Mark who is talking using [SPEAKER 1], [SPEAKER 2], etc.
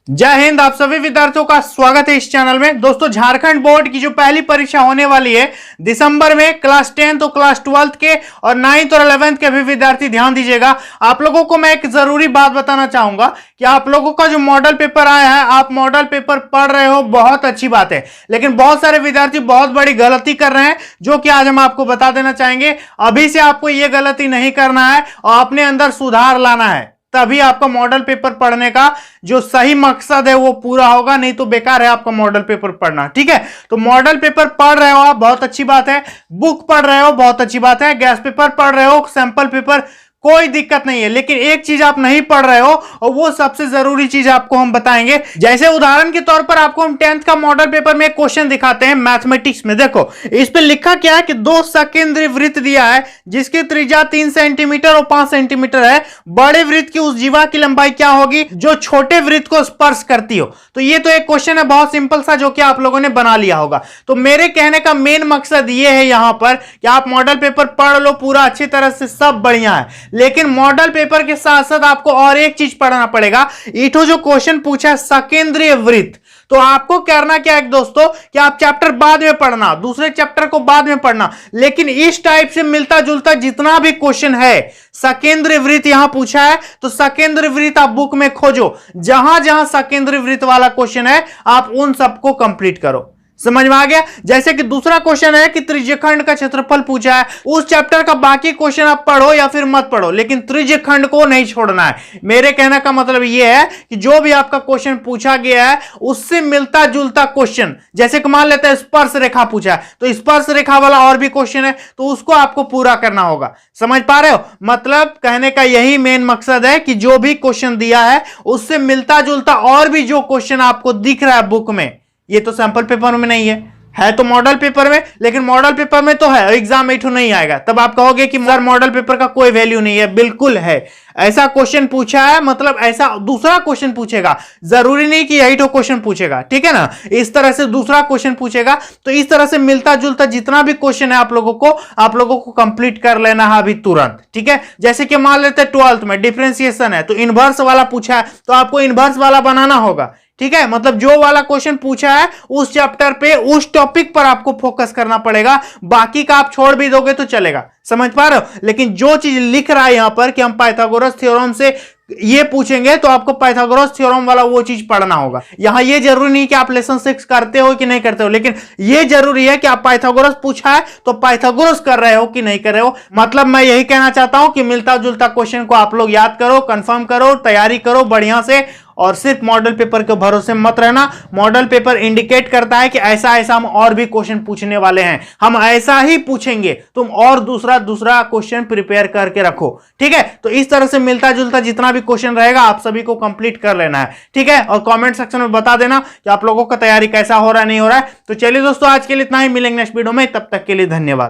[SPEAKER 1] जय हिंद। आप सभी विद्यार्थियों का स्वागत है इस चैनल में। दोस्तों, झारखंड बोर्ड की जो पहली परीक्षा होने वाली है दिसंबर में, क्लास 10 तो क्लास 12 के और 9th और 11th के भी विद्यार्थी ध्यान दीजिएगा। आप लोगों को मैं एक जरूरी बात बताना चाहूंगा कि आप लोगों का जो मॉडल पेपर आया है, आप मॉडल पेपर पढ़ रहे हो, बहुत अच्छी बात है, लेकिन बहुत सारे विद्यार्थी बहुत बड़ी गलती कर रहे हैं, जो कि आज हम आपको बता देना चाहेंगे। अभी से आपको यह गलती नहीं करना है और अपने अंदर सुधार लाना है, तभी आपका मॉडल पेपर पढ़ने का जो सही मकसद है वो पूरा होगा, नहीं तो बेकार है आपका मॉडल पेपर पढ़ना। ठीक है, तो मॉडल पेपर पढ़ रहे हो आप, बहुत अच्छी बात है। बुक पढ़ रहे हो, बहुत अच्छी बात है। गैस पेपर पढ़ रहे हो, सैंपल पेपर, कोई दिक्कत नहीं है, लेकिन एक चीज आप नहीं पढ़ रहे हो और वो सबसे जरूरी चीज आपको हम बताएंगे। जैसे उदाहरण के तौर पर आपको हम 10th का मॉडल पेपर में एक क्वेश्चन दिखाते हैं मैथमेटिक्स में। देखो इस पे लिखा क्या है कि दो सकेंद्रीय वृत्त दिया है जिसकी त्रिज्या 3 सेंटीमीटर और 5 सेंटीमीटर है। बड़े वृत्त की उस जीवा की लंबाई क्या होगी जो छोटे वृत्त को स्पर्श करती हो। तो ये तो एक क्वेश्चन है बहुत सिंपल सा, जो कि आप लोगों ने बना लिया होगा। तो मेरे कहने का मेन मकसद ये है यहां पर कि आप मॉडल पेपर पढ़ लो पूरा अच्छी तरह से, सब बढ़िया है, लेकिन मॉडल पेपर के साथ साथ आपको और एक चीज पढ़ना पड़ेगा। इठो जो क्वेश्चन पूछा है सकेंद्रीय वृत्त, तो आपको करना क्या है दोस्तों कि आप चैप्टर बाद में पढ़ना, दूसरे चैप्टर को बाद में पढ़ना, लेकिन इस टाइप से मिलता जुलता जितना भी क्वेश्चन है, सकेंद्रीय वृत्त यहां पूछा है तो सकेंद्रीय वृत्त आप बुक में खोजो, जहां जहां सकेंद्रीय वृत्त वाला क्वेश्चन है आप उन सबको कंप्लीट करो। समझ में आ गया। जैसे कि दूसरा क्वेश्चन है कि त्रिज्यखंड का क्षेत्रफल पूछा है, उस चैप्टर का बाकी क्वेश्चन आप पढ़ो या फिर मत पढ़ो, लेकिन त्रिज्यखंड को नहीं छोड़ना है। मेरे कहने का मतलब यह है कि जो भी आपका क्वेश्चन पूछा गया है उससे मिलता जुलता क्वेश्चन, जैसे कि मान लेते हैं स्पर्श रेखा पूछा है, तो स्पर्श रेखा वाला और भी क्वेश्चन है तो उसको आपको पूरा करना होगा। समझ पा रहे हो? मतलब कहने का यही मेन मकसद है कि जो भी क्वेश्चन दिया है उससे मिलता जुलता और भी जो क्वेश्चन आपको दिख रहा है बुक में, ये तो सैंपल पेपर में नहीं है तो मॉडल पेपर में, लेकिन मॉडल पेपर में तो है, एग्जाम में तो नहीं आएगा। तब आप कहोगे कि सर मॉडल पेपर का कोई वैल्यू नहीं है। बिल्कुल है, ऐसा क्वेश्चन पूछा है, मतलब ऐसा दूसरा क्वेश्चन पूछेगा, जरूरी नहीं कि यही तो क्वेश्चन पूछेगा। ठीक है ना, इस तरह से दूसरा क्वेश्चन पूछेगा, तो इस तरह से मिलता जुलता जितना भी क्वेश्चन है आप लोगों को कंप्लीट कर लेना है अभी तुरंत। ठीक है, जैसे कि मान लेते हैं 12th में डिफरेंशिएशन है तो इनवर्स वाला पूछा है तो आपको इनवर्स वाला बनाना होगा। ठीक है, मतलब जो वाला क्वेश्चन पूछा है उस चैप्टर पे, उस टॉपिक पर आपको फोकस करना पड़ेगा, बाकी का आप छोड़ भी दोगे तो चलेगा। समझ पा रहे हो? लेकिन जो चीज लिख रहा है यहां पर कि हम पाइथागोरस थ्योरम से ये पूछेंगे तो आपको पाइथागोरस थ्योरम वाला वो चीज पढ़ना होगा। यहां ये जरूरी नहीं कि आप लेसन 6 करते हो कि नहीं करते हो, लेकिन ये जरूरी है कि आप पाइथागोरस पूछा है तो पाइथागोरस कर रहे हो कि नहीं कर रहे हो। मतलब मैं यही कहना चाहता हूं कि मिलता जुलता क्वेश्चन को आप लोग याद करो, कंफर्म करो, तैयारी करो बढ़िया से, और सिर्फ मॉडल पेपर के भरोसे मत रहना। मॉडल पेपर इंडिकेट करता है कि ऐसा ऐसा हम और भी क्वेश्चन पूछने वाले हैं, हम ऐसा ही पूछेंगे, तुम और दूसरा क्वेश्चन प्रिपेयर करके रखो। ठीक है, तो इस तरह से मिलता जुलता जितना भी क्वेश्चन रहेगा आप सभी को कंप्लीट कर लेना है। ठीक है, और कमेंट सेक्शन में बता देना कि आप लोगों का तैयारी कैसा हो रहा है, नहीं हो रहा है। तो चलिए दोस्तों, आज के लिए इतना ही, मिलेंगे नेक्स्ट वीडियो में, तब तक के लिए धन्यवाद।